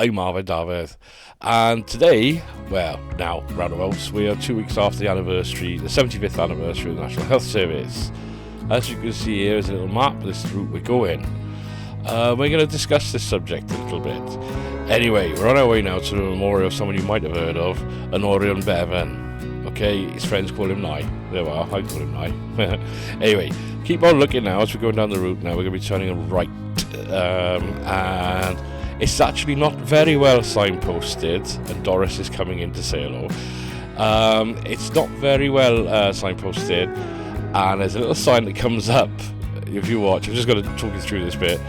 I'm Avid Dafydd, and today, well, now, roundabouts, we are 2 weeks after the 75th anniversary of the National Health Service. As you can see here is a little map of this route we're going. We're going to discuss this subject a little bit. Anyway, we're on our way now to the memorial of someone you might have heard of, Aneurin Bevan. Okay, his friends call him Nye. There we are, I call him Nye. Anyway, keep on looking now as we're going down the route now. We're going to be turning a right, and it's actually not very well signposted, and Doris is coming in to say hello. It's not very well signposted, and there's a little sign that comes up if you watch. I'm just going to talk you through this bit.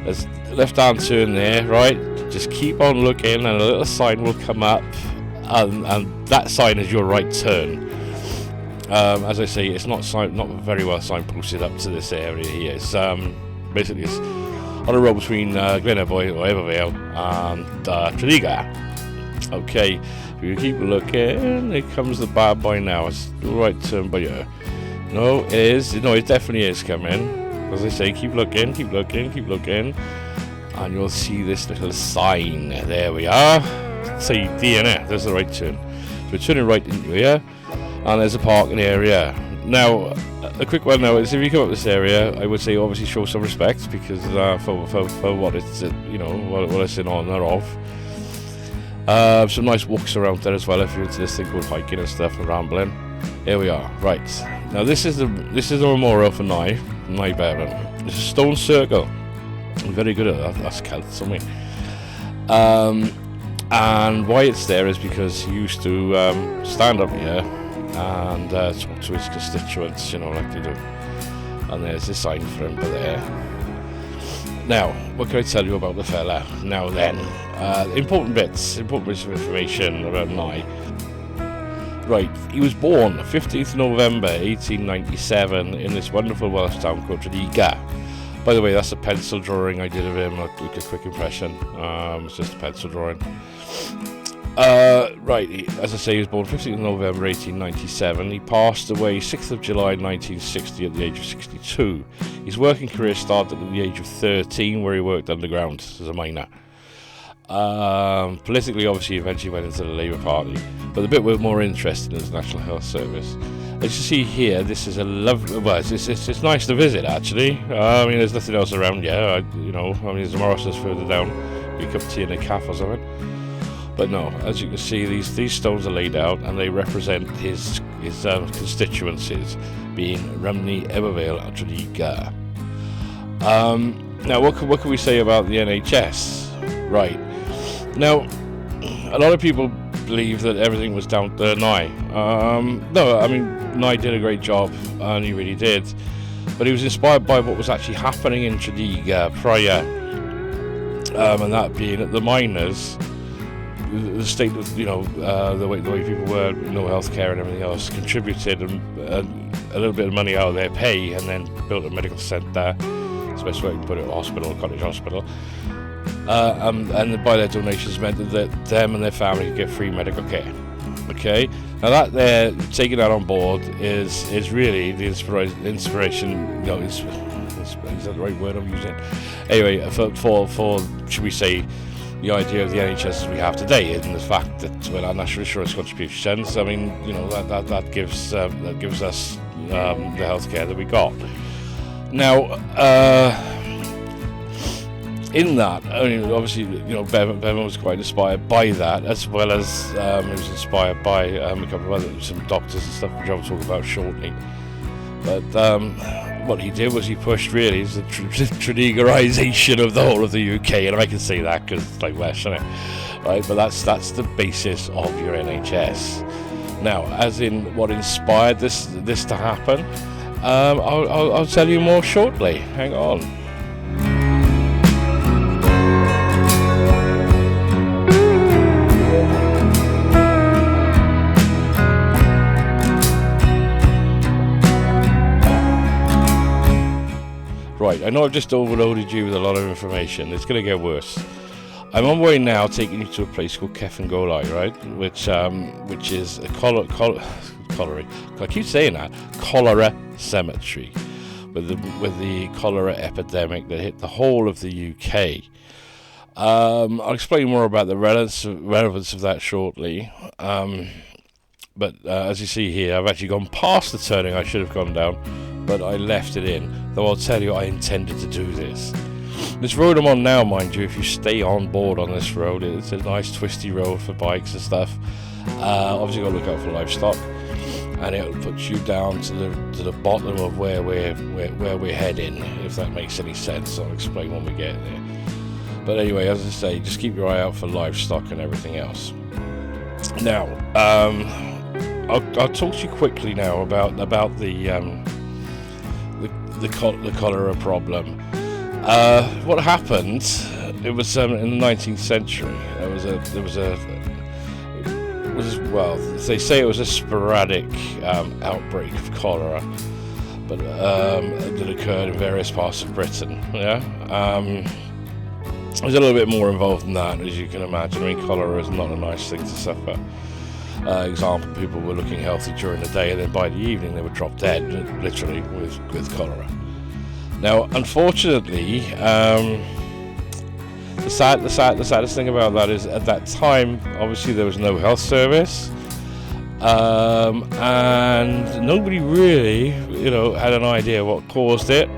There's a left-hand turn there, right? Just keep on looking, and a little sign will come up, and that sign is your right turn. As I say, it's not very well signposted up to this area here. It's basically it's on a road between Ebbw Vale and Tredegar. Okay, if you keep looking, here comes the bad boy now. It's the right turn by here. No, it is. No, it definitely is coming. As I say, keep looking, and you'll see this little sign. There we are. See, there's the right turn. So we're turning right into here, and there's a parking area. Now, a quick one now is if you come up this area, I would say obviously show some respect because for what it's what it's in honor of. Some nice walks around there as well if you're into this thing called hiking and stuff and rambling. Here we are. Right now, this is the memorial for Nye Bevan. It's a stone circle. I'm very good at that. That's Celts, something. And why it's there is because he used to stand up here and talk to his constituents, like they do. And there's a sign for him there. Now, what can I tell you about the fella? Now then, important bits of information about Nye. Right, he was born 15th November 1897 in this wonderful Welsh town called Tredegar. By the way, that's a pencil drawing I did of him, like a quick impression. It's just a pencil drawing. Right, as I say, he was born 15th November 1897. He passed away 6th of July 1960 at the age of 62. His working career started at the age of 13, where he worked underground as a miner. Politically, obviously, eventually went into the Labour Party, but the bit we're more interested in is the National Health Service. As you see here, this is a lovely. Well, it's nice to visit actually. There's nothing else around here. There's a Morrison's further down. You cup of tea and a calf or something. But no, as you can see, these stones are laid out, and they represent his constituencies, being Rumney, Ebbw Vale and Tredegar. Now, what can we say about the NHS? Right. Now, a lot of people believe that everything was down to Nye. No, Nye did a great job, and he really did. But he was inspired by what was actually happening in Tredegar prior, and that being that the miners, the state of the way people were, no healthcare and everything else, contributed a little bit of money out of their pay, and then built a medical centre. It's the best way to put it, a cottage hospital. And by their donations meant that them and their family could get free medical care. Okay, now that they're taking that on board is really the inspiration. Is that the right word I'm using? Anyway, for should we say the idea of the NHS as we have today, and the fact that with our national insurance contributions, that gives us the healthcare that we got. Now. In that, obviously, Bevan was quite inspired by that, as well as he was inspired by a couple of some doctors and stuff, which I'll talk about shortly. But what he did was he pushed really the Tredegarisation of the whole of the UK, and I can say that because it's like Welsh, isn't it? Right, but that's the basis of your NHS. Now, as in what inspired this to happen, I'll tell you more shortly. Hang on. Right, I know I've just overloaded you with a lot of information. It's going to get worse. I'm on my way now, taking you to a place called Cefn Golau, right? Which is a cholera cemetery, with the cholera epidemic that hit the whole of the UK. I'll explain more about the relevance of that shortly. But as you see here, I've actually gone past the turning I should have gone down, but I left it in, though I'll tell you I intended to do this. This road I'm on now, mind you, if you stay on board on this road, it's a nice twisty road for bikes and stuff. Obviously you've got to look out for livestock, and it'll put you down to the bottom of where we're heading, if that makes any sense. I'll explain when we get there. But anyway, as I say, just keep your eye out for livestock and everything else. Now, I'll talk to you quickly now about the cholera problem. What happened? It was in the 19th century. They say it was a sporadic outbreak of cholera, but that occurred in various parts of Britain. Yeah. There's a little bit more involved than that, as you can imagine. I mean, cholera is not a nice thing to suffer. Example, people were looking healthy during the day, and then by the evening they would drop dead, literally, with cholera. Now, unfortunately, the saddest thing about that is at that time, obviously, there was no health service, and nobody really, had an idea what caused it,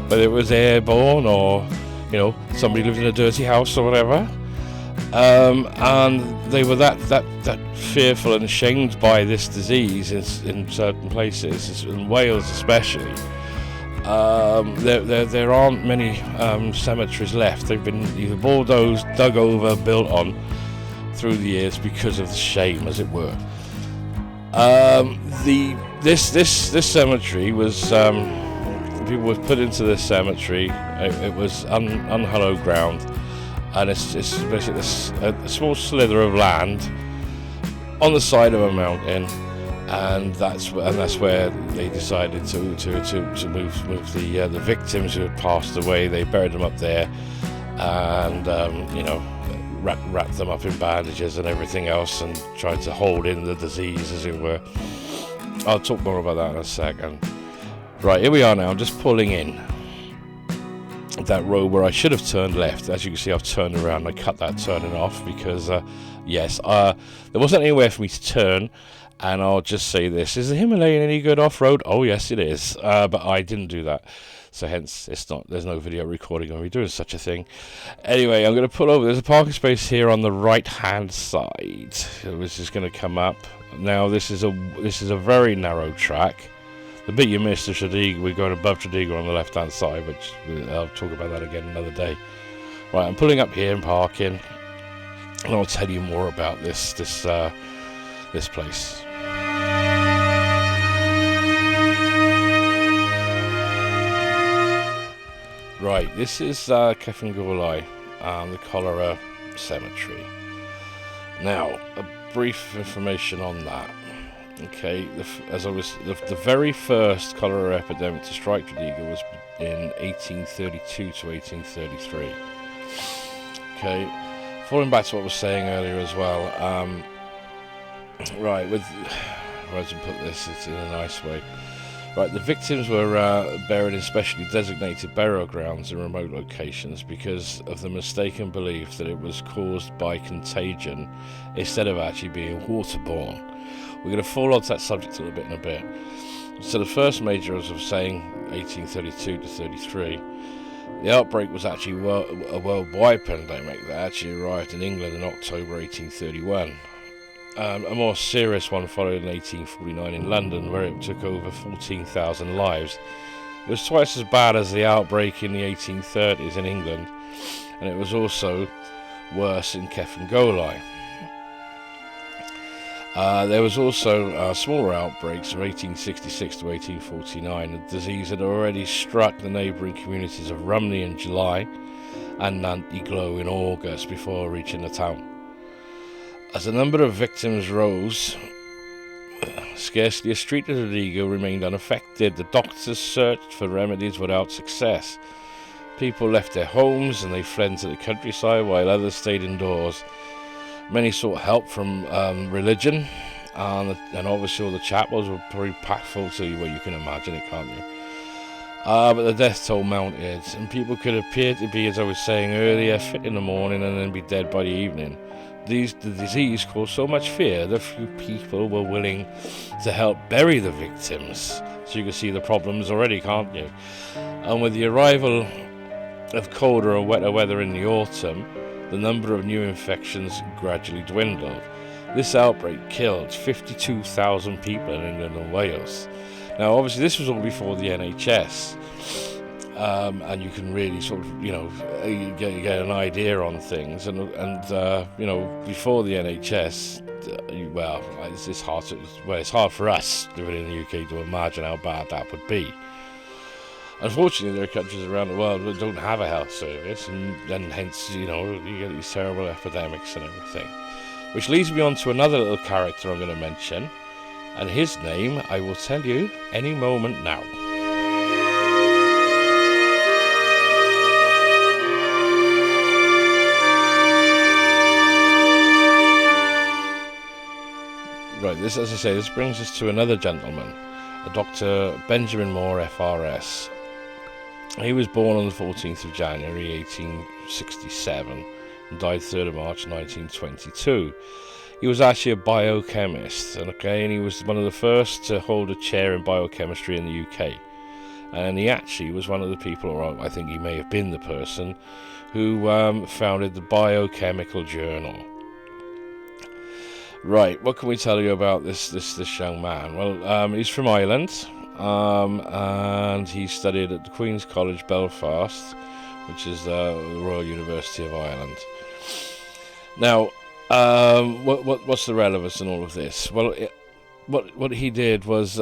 whether it was airborne or, somebody lived in a dirty house or whatever. And they were that fearful and ashamed by this disease in certain places, in Wales especially. There aren't many cemeteries left. They've been either bulldozed, dug over, built on through the years because of the shame, as it were. This cemetery was people were put into this cemetery. It was unhallowed ground. And it's basically a small slither of land on the side of a mountain, and that's where they decided to move the victims who had passed away. They buried them up there, and wrapped them up in bandages and everything else, and tried to hold in the disease, as it were. I'll talk more about that in a second. Right, here we are now. I'm just pulling in that road where I should have turned left. As you can see, I've turned around. I cut that turning off because there wasn't anywhere for me to turn. And I'll just say this: is the Himalayan any good off-road? Oh yes, it is. But I didn't do that, so hence there's no video recording of me doing such a thing. Anyway, I'm going to pull over. There's a parking space here on the right-hand side, which is going to come up. Now this is a very narrow track. The bit you missed is Tredegar. We're going above Tredegar on the left-hand side, which I'll talk about that again another day. Right, I'm pulling up here and parking, and I'll tell you more about this place. Right, this is Cefn Golau, the Cholera Cemetery. Now, a brief information on that. Okay, the very first cholera epidemic to strike Tredegar was in 1832 to 1833. Okay, falling back to what I was saying earlier as well. Right, how to put this in a nice way. Right, the victims were buried in specially designated burial grounds in remote locations because of the mistaken belief that it was caused by contagion instead of actually being waterborne. We're going to fall onto that subject a little bit in a bit. So the first major, as I was saying, 1832 to 33, the outbreak was actually a worldwide pandemic that actually arrived in England in October 1831. A more serious one followed in 1849 in London, where it took over 14,000 lives. It was twice as bad as the outbreak in the 1830s in England, and it was also worse in Cefn Golau. There was also smaller outbreaks from 1866 to 1849. The disease had already struck the neighbouring communities of Rumney in July and Nant-y-Glo in August before reaching the town. As the number of victims rose, scarcely a street in Tredegar remained unaffected. The doctors searched for remedies without success. People left their homes and they fled to the countryside while others stayed indoors. Many sought help from religion, and obviously all the chapels were pretty packed full to what you can imagine it, can't you? But the death toll mounted, and people could appear to be, as I was saying earlier, fit in the morning and then be dead by the evening. The disease caused so much fear that few people were willing to help bury the victims. So you can see the problems already, can't you? And with the arrival of colder and wetter weather in the autumn, the number of new infections gradually dwindled. This outbreak killed 52,000 people in England and Wales. Now, obviously, this was all before the NHS, and you can really sort of, get an idea on things. And before the NHS, it's hard for us living in the UK to imagine how bad that would be. Unfortunately, there are countries around the world that don't have a health service, and hence, you get these terrible epidemics and everything. Which leads me on to another little character I'm going to mention. And his name I will tell you any moment now. Right, this brings us to another gentleman, a Dr. Benjamin Moore, FRS. He was born on the 14th of January 1867 and died 3rd of March 1922. He was actually a biochemist, and he was one of the first to hold a chair in biochemistry in the UK. And he actually was one of the people, or I think he may have been the person, who founded the Biochemical Journal. Right, what can we tell you about this young man? Well, he's from Ireland, and he studied at the Queen's College, Belfast, which is the Royal University of Ireland. Now, what's the relevance in all of this? Well, what he did was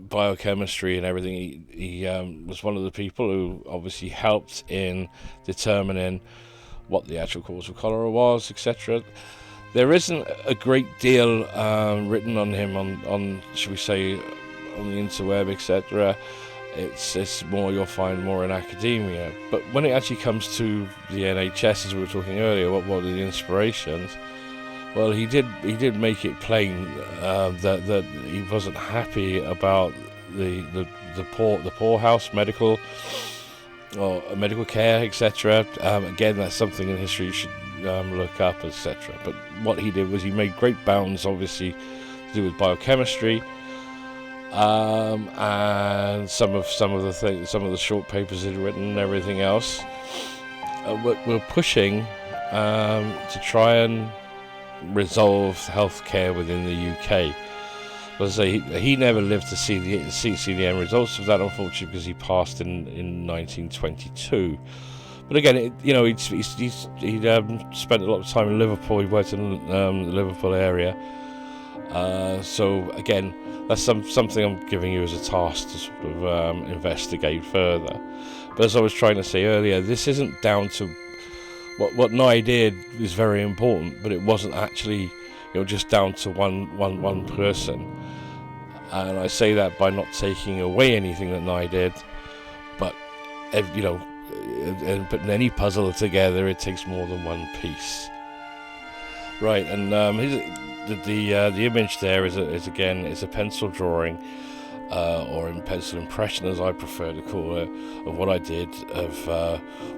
biochemistry and everything. He was one of the people who obviously helped in determining what the actual cause of cholera was, etc. There isn't a great deal written on him on should we say on the interweb, etc. It's more, you'll find more in academia. But when it actually comes to the NHS, as we were talking earlier, what were the inspirations? Well, he did make it plain that he wasn't happy about the poorhouse medical care, etc. Again, that's something in history you should look up, etc. But what he did was he made great bounds, obviously, to do with biochemistry. And some of the short papers he'd written and everything else were pushing to try and resolve healthcare within the UK. As I say, he never lived to see the end results of that, unfortunately, because he passed in 1922. But again, he'd spent a lot of time in Liverpool. He worked in the Liverpool area. So again, that's something I'm giving you as a task to sort of investigate further. But as I was trying to say earlier, this isn't down to what Nye did is very important, but it wasn't actually just down to one person. And I say that by not taking away anything that Nye did, but putting any puzzle together, it takes more than one piece. Right, and the image there is a pencil drawing, or in pencil impression, as I prefer to call it, of what I did of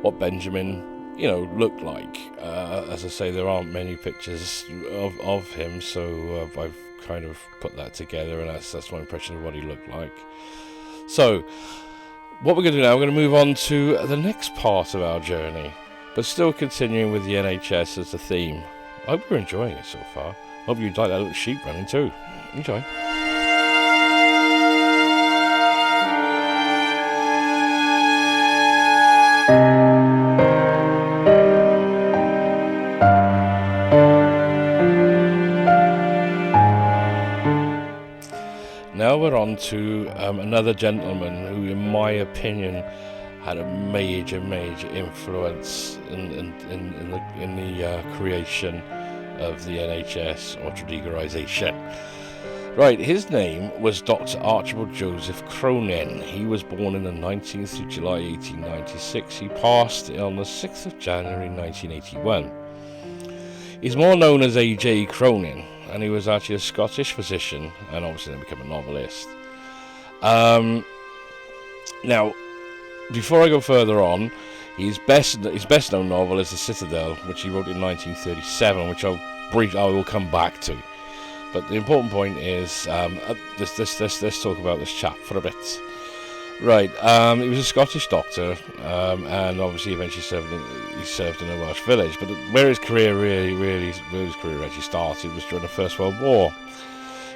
what Benjamin looked like. As I say, there aren't many pictures of him, so I've kind of put that together, and that's my impression of what he looked like. So what we're going to do now, we're going to move on to the next part of our journey, but still continuing with the NHS as the theme. I hope you're enjoying it so far. Hope you like that little sheep running too. Enjoy. Now we're on to another gentleman who, in my opinion, had a major influence in the creation of the NHS, or Tredegarisation. Right, his name was Dr. Archibald Joseph Cronin. He was born on the 19th of July 1896. He passed on the 6th of January 1981. He's more known as A.J. Cronin, and he was actually a Scottish physician, and obviously then became a novelist. Now, before I go further on, his best known novel is The Citadel, which he wrote in 1937, which I will come back to. But the important point is, let's talk about this chap for a bit. Right, he was a Scottish doctor, and obviously eventually served in a Welsh village. But where his career actually started was during the First World War.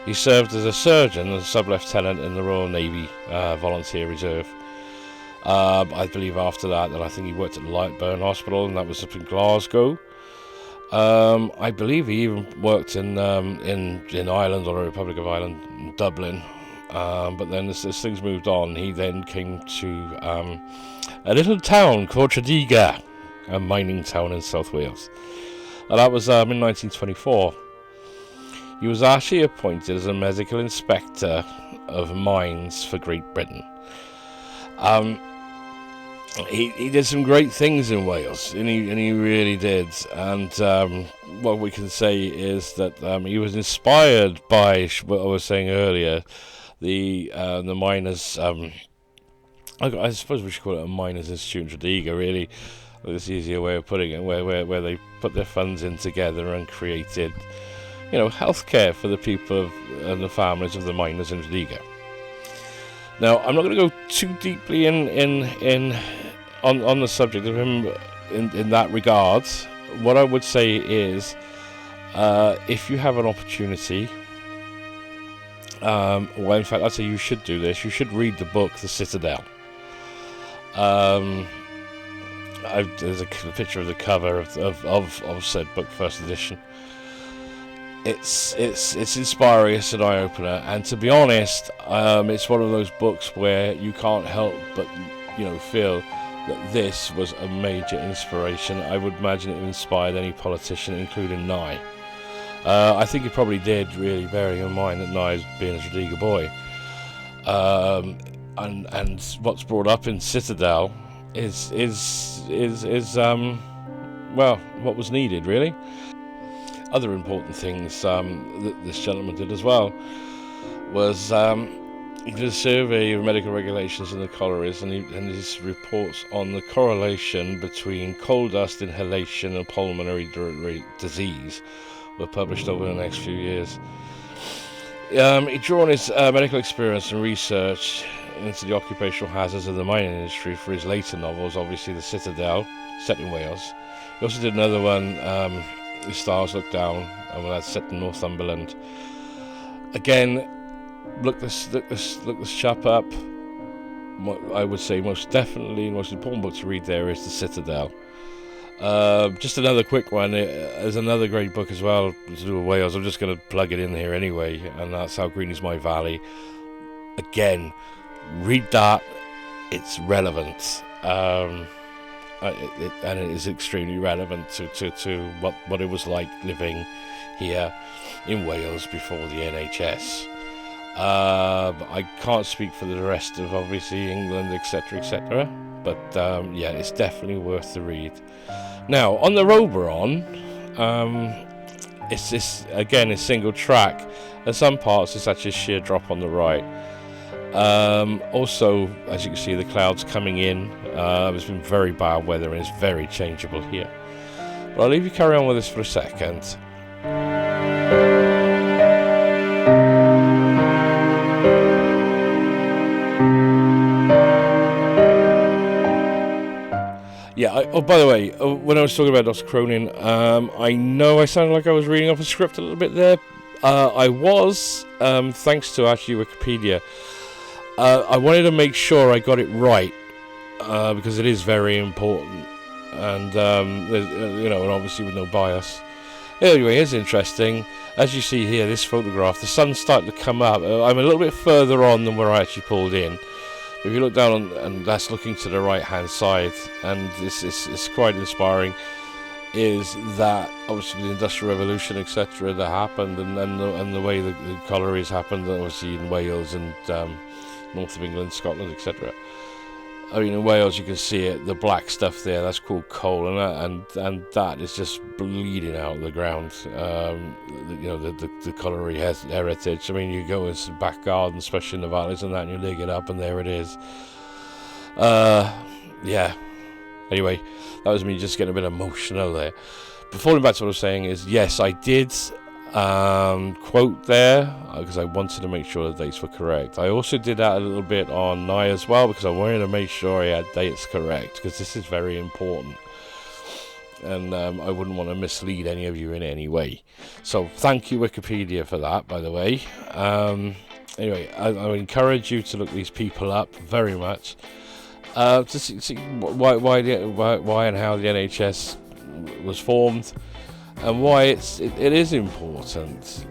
He served as a surgeon, as a sub-lieutenant in the Royal Navy Volunteer Reserve. I believe after that, I think he worked at the Lightburn Hospital, and that was up in Glasgow. I believe he even worked in Ireland, or the Republic of Ireland, in Dublin. But then as things moved on, he then came to a little town called Tredegar, a mining town in South Wales. And that was in 1924. He was actually appointed as a medical inspector of mines for Great Britain. He did some great things in Wales, and he really did. And what we can say is that he was inspired by what I was saying earlier, the miners. I suppose we should call it a miners' institute in Tredegar. Really, that's the easier way of putting it. Where they put their funds in together and created, healthcare for the people and the families of the miners in Tredegar. Now, I'm not going to go too deeply on the subject of him in that regard. What I would say is, if you have an opportunity, well, in fact, I'd say you should do this. You should read the book, The Citadel. There's a picture of the cover of said book, first edition. It's inspiring, it's an eye-opener, and to be honest, it's one of those books where you can't help but feel that this was a major inspiration. I would imagine it inspired any politician, including Nye. I think it probably did, really, bearing in mind that Nye's being a Tredegar boy. And what's brought up in Citadel is what was needed, really. Other important things that this gentleman did as well was he did a survey of medical regulations in the collieries, and his reports on the correlation between coal dust inhalation and pulmonary disease were published over the next few years. He drew on his medical experience and research into the occupational hazards of the mining industry for his later novels, obviously The Citadel, set in Wales. He also did another one, The Stars Look Down, and that's set in Northumberland. Again, look this chap up. I would say most definitely the most important book to read there is The Citadel. Just another quick one. There's another great book as well to do with Wales. I'm just going to plug it in here anyway, and that's How Green Is My Valley. Again, read that. It's relevant. And it is extremely relevant to what it was like living here in Wales before the NHS. I can't speak for the rest of obviously England, etc., but it's definitely worth the read. Now, on the Oberon, it's single track, and some parts it's actually a sheer drop on the right. Also, as you can see, the clouds coming in. It's been very bad weather and it's very changeable here. But I'll leave you carry on with this for a second. By the way, when I was talking about Dr. Cronin, I know I sounded like I was reading off a script a little bit there. I was, thanks to actually Wikipedia. I wanted to make sure I got it right, because it is very important, and and obviously with no bias. Anyway, it's interesting. As you see here, this photograph, the sun's starting to come up. I'm a little bit further on than where I actually pulled in. If you look down, and that's looking to the right-hand side, and it's quite inspiring, is that obviously the Industrial Revolution, etc., that happened, and the way the collieries happened, obviously in Wales and north of England, Scotland, etc. I mean, in Wales you can see it, the black stuff there, that's called coal, and that is just bleeding out of the ground. The colliery heritage. I mean, you go into the back garden, especially in the valleys and that, and you dig it up, and there it is. Yeah. Anyway, that was me just getting a bit emotional there. But falling back to what I was saying is, yes, I did quote there because I wanted to make sure the dates were correct. I also did that a little bit on Nye as well because I wanted to make sure I had dates correct because this is very important. And I wouldn't want to mislead any of you in any way. So thank you, Wikipedia, for that, by the way. Anyway, I encourage you to look these people up very much to see why and how the NHS was formed and why it is important.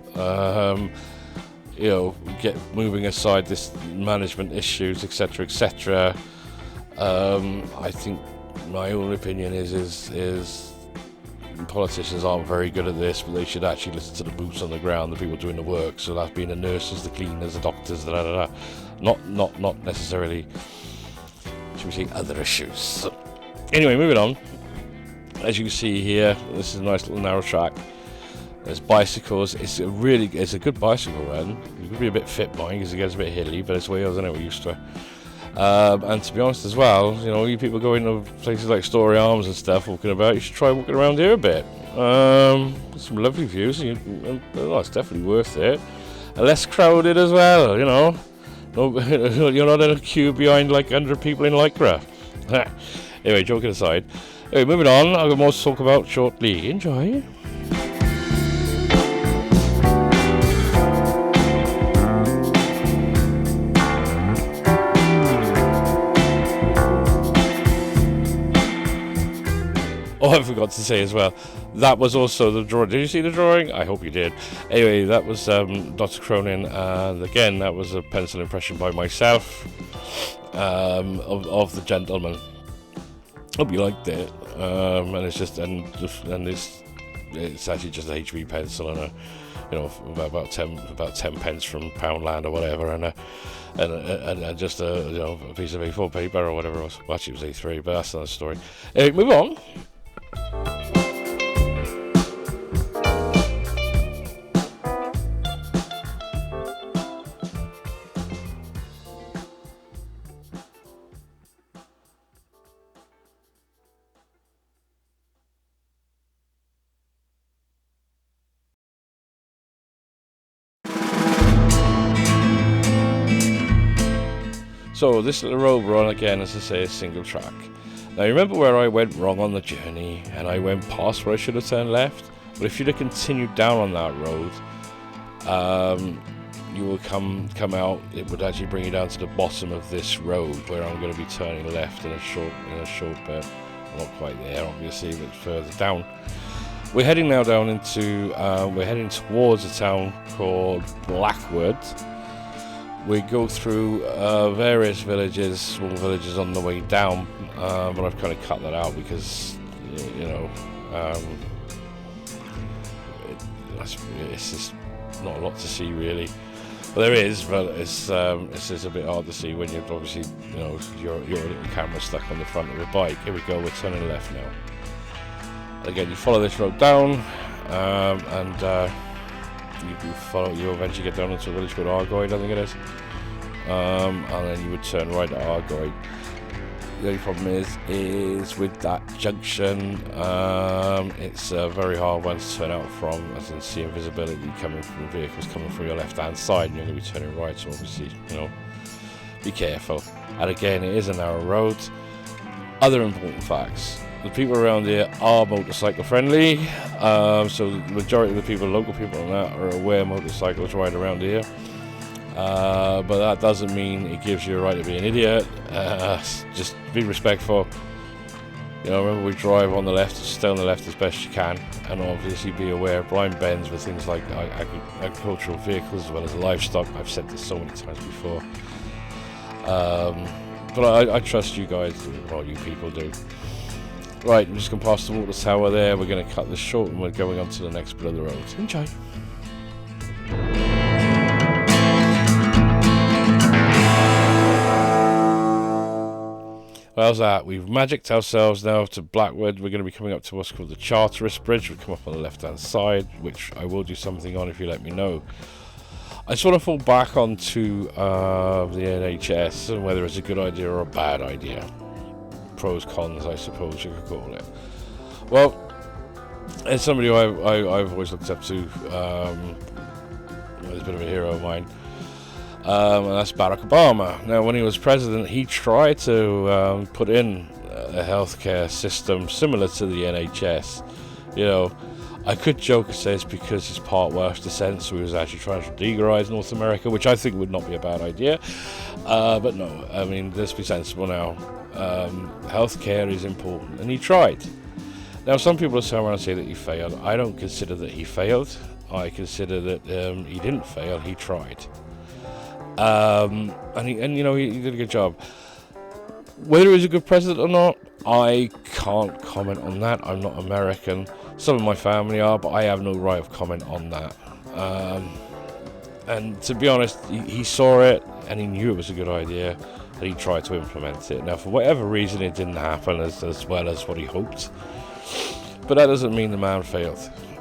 Get moving aside this management issues, etc., etc. I think my own opinion is politicians aren't very good at this, but they should actually listen to the boots on the ground, the people doing the work. So that's being the nurses, the cleaners, the doctors, not necessarily, should we say, other issues. So, anyway, moving on. As you can see here, this is a nice little narrow track. There's bicycles. It's a good bicycle run. You could be a bit fit by because it gets a bit hilly, but it's Wales, isn't it? We're used to it. And to be honest as well, you people going to places like Story Arms and stuff walking about, you should try walking around here a bit. Some lovely views, and it's definitely worth it. And less crowded as well, No, you're not in a queue behind like 100 people in Lycra. Anyway, joking aside. Anyway, moving on, I've got more to talk about shortly. Enjoy. Oh, I forgot to say as well, that was also the drawing. Did you see the drawing? I hope you did. Anyway, that was Dr. Cronin, and again, that was a pencil impression by myself of the gentleman. Hope you liked it. And it's just it's actually just an HB pencil and about 10 pence from Poundland or whatever, and just a piece of A4 paper or whatever it was. Well, actually, it was A3, but that's another story. Anyway, move on. So this little road we're on again, as I say, is single track. Now, you remember where I went wrong on the journey and I went past where I should have turned left? But if you'd have continued down on that road, you will come out. It would actually bring you down to the bottom of this road where I'm going to be turning left in a short bit. I'm not quite there, obviously, but further down. We're heading now down into. We're heading towards a town called Blackwood. We go through various villages, small villages on the way down, but I've kind of cut that out because, it's just not a lot to see really. Well, there is, but it's just a bit hard to see when you're obviously, your little camera stuck on the front of the bike. Here we go, we're turning left now. And again, you follow this road down, and you eventually get down into a village called Argoid, I think it is, and then you would turn right at Argoid. The only problem is with that junction, it's a very hard one to turn out from, as you can see visibility coming from vehicles coming from your left hand side, and you're going to be turning right, so obviously, be careful. And again, it is a narrow road. Other important facts: the people around here are motorcycle friendly, so the majority of the people, local people and that, are aware motorcycles ride around here, but that doesn't mean it gives you a right to be an idiot. Just be respectful. Remember, we drive on the left, stay on the left as best you can, and obviously be aware of blind bends with things like agricultural vehicles as well as livestock. I've said this so many times before, but I trust you guys, well, you people do. Right, I'm just going to pass the water tower there. We're going to cut this short and we're going on to the next bit of the road. Enjoy. Well, how's that? We've magicked ourselves now to Blackwood. We're going to be coming up to what's called the Charteris Bridge. We'll come up on the left-hand side, which I will do something on if you let me know. I just want to fall back onto the NHS and whether it's a good idea or a bad idea. Pros, cons, I suppose you could call it. Well, as somebody who I've always looked up to, he's a bit of a hero of mine, and that's Barack Obama. Now, when he was president, he tried to put in a healthcare system similar to the NHS. You know, I could joke and say it's because he's part Welsh descent, so he was actually trying to Tredegarise North America, which I think would not be a bad idea. But no, I mean, let's be sensible now. Healthcare is important, and he tried. Now, some people will turn around and say that he failed. I don't consider that he failed. I consider that he didn't fail. He tried, and you know, he did a good job. Whether he was a good president or not, I can't comment on that. I'm not American. Some of my family are, but I have no right of comment on that. And to be honest, he saw it and he knew it was a good idea, and he tried to implement it. Now, for whatever reason, it didn't happen as well as what he hoped. But that doesn't mean the man failed.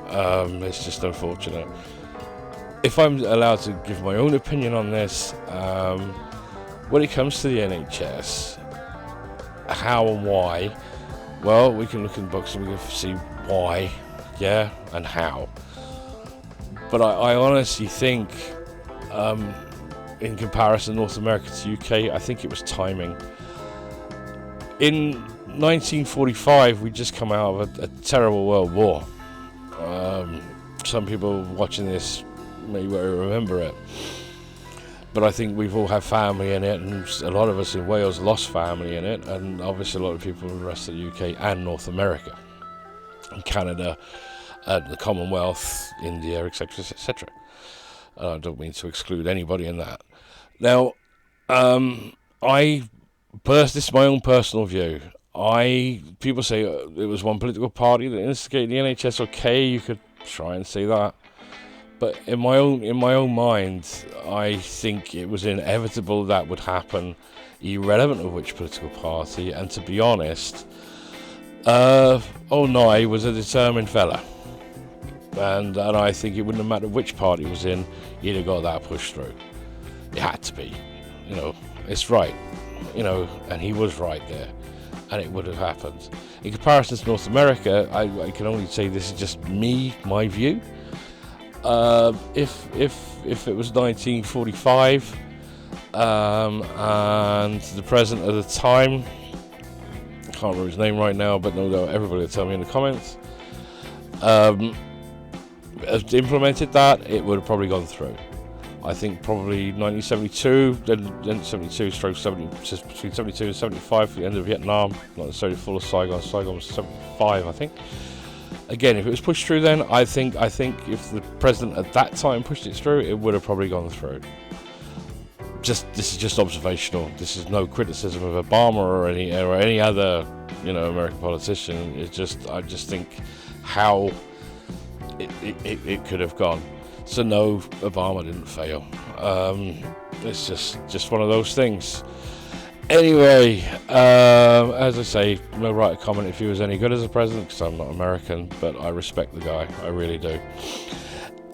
It's just unfortunate. If I'm allowed to give my own opinion on this, when it comes to the NHS, how and why, well, we can look in books and we can see why, yeah, and how. But I honestly think, in comparison North America to UK, I think it was timing. In 1945, we'd just come out of a terrible world war. Some people watching this may well remember it, but I think we've all had family in it, and a lot of us in Wales lost family in it, and obviously a lot of people in the rest of the UK and North America, and Canada, the Commonwealth, India, etc., etc. I don't mean to exclude anybody in that. Now, this is my own personal view. People say it was one political party that instigated the NHS. Okay, you could try and say that, but in my own mind, I think it was inevitable that would happen, irrelevant of which political party. And to be honest, O'Neill was a determined fella, and I think it wouldn't have mattered which party it was in, he'd have got that pushed through. It had to be, you know, it's right, you know, and he was right there, and it would have happened. In comparison to North America, I can only say this is just my view. If it was 1945, and the president at the time, I can't remember his name right now, but no doubt everybody will tell me in the comments, implemented that, it would have probably gone through. I think probably 1972, then 72 stroke 70, just between 72 and 75 for the end of Vietnam, not necessarily full of Saigon. Saigon was 75, I think. Again, if it was pushed through then, I think if the president at that time pushed it through, it would have probably gone through. This is just observational. This is no criticism of Obama or any other, you know, American politician. It's just, I just think how it could have gone. So no, Obama didn't fail. It's just one of those things. Anyway, as I say, no right to comment if he was any good as a president, because I'm not American, but I respect the guy, I really do.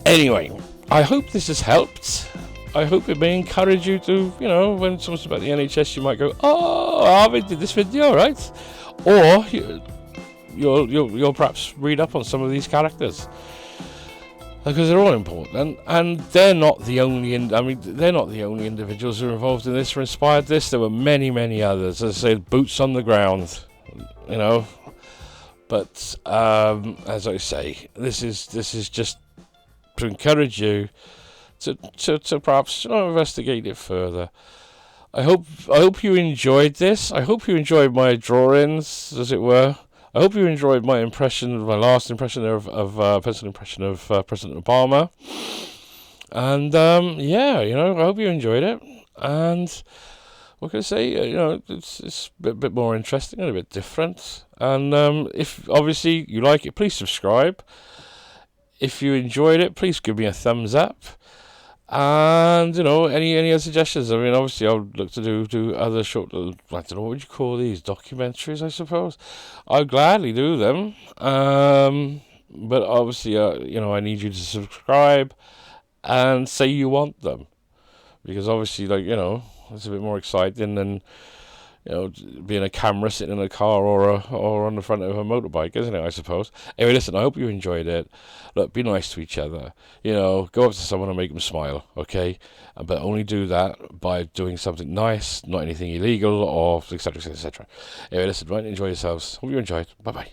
Anyway, I hope this has helped. I hope it may encourage you to, you know, when someone's about the NHS, you might go, oh, Avid did this video, right? Or you'll perhaps read up on some of these characters, because they're all important, and they're not the only. They're not the only individuals who are involved in this or inspired this. There were many others. As I say, boots on the ground, you know. But as I say, this is just to encourage you to perhaps, you know, investigate it further. I hope you enjoyed this. I hope you enjoyed my drawings, as it were. I hope you enjoyed my last impression of President Obama. And yeah, you know, I hope you enjoyed it. And what can I say? You know, it's a bit more interesting and a bit different. And if obviously you like it, please subscribe. If you enjoyed it, please give me a thumbs up. And, you know, any other suggestions? I mean, obviously, I would look to do other short, I don't know, what would you call these? Documentaries, I suppose. I'll gladly do them. But obviously, you know, I need you to subscribe and say you want them. Because obviously, like, it's a bit more exciting than, being a camera sitting in a car or on the front of a motorbike, isn't it, I suppose? Anyway, listen, I hope you enjoyed it. Look, be nice to each other. Go up to someone and make them smile, okay? But only do that by doing something nice, not anything illegal, or etc., etc., etc. Anyway, listen, right, enjoy yourselves. Hope you enjoyed. Bye-bye.